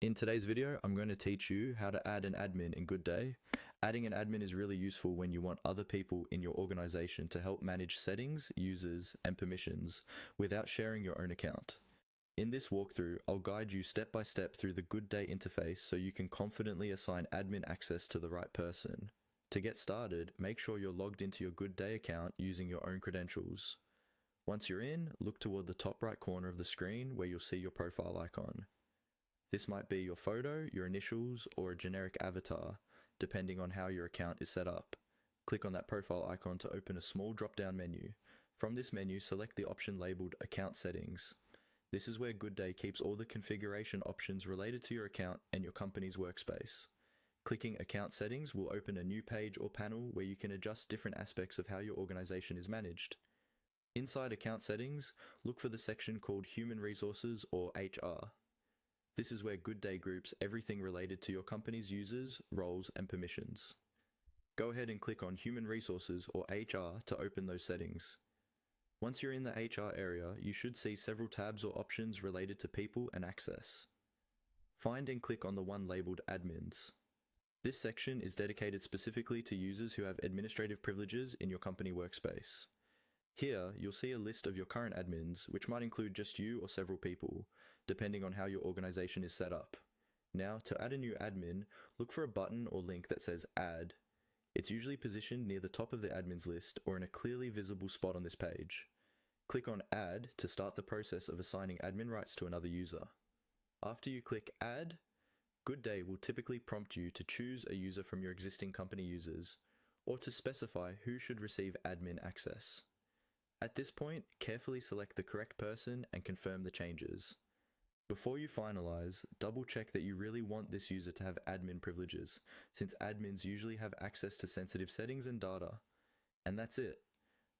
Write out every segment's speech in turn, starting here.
In today's video, I'm going to teach you how to add an admin in Goodday. Adding an admin is really useful when you want other people in your organization to help manage settings, users, and permissions without sharing your own account. In this walkthrough, I'll guide you step by step through the Goodday interface so you can confidently assign admin access to the right person. To get started, make sure you're logged into your Goodday account using your own credentials. Once you're in, look toward the top right corner of the screen where you'll see your profile icon. This might be your photo, your initials, or a generic avatar, depending on how your account is set up. Click on that profile icon to open a small drop-down menu. From this menu, select the option labeled Account Settings. This is where Goodday keeps all the configuration options related to your account and your company's workspace. Clicking Account Settings will open a new page or panel where you can adjust different aspects of how your organization is managed. Inside Account Settings, look for the section called Human Resources or HR. This is where Goodday groups everything related to your company's users, roles, and permissions. Go ahead and click on Human Resources or HR to open those settings. Once you're in the HR area, you should see several tabs or options related to people and access. Find and click on the one labeled Admins. This section is dedicated specifically to users who have administrative privileges in your company workspace. Here, you'll see a list of your current admins, which might include just you or several people, depending on how your organization is set up. Now, to add a new admin, look for a button or link that says Add. It's usually positioned near the top of the admins list or in a clearly visible spot on this page. Click on Add to start the process of assigning admin rights to another user. After you click Add, Goodday will typically prompt you to choose a user from your existing company users, or to specify who should receive admin access. At this point, carefully select the correct person and confirm the changes. Before you finalize, double check that you really want this user to have admin privileges, since admins usually have access to sensitive settings and data. And that's it.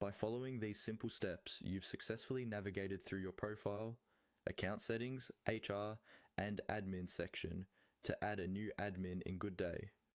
By following these simple steps, you've successfully navigated through your profile, account settings, HR, and admin section to add a new admin in Goodday.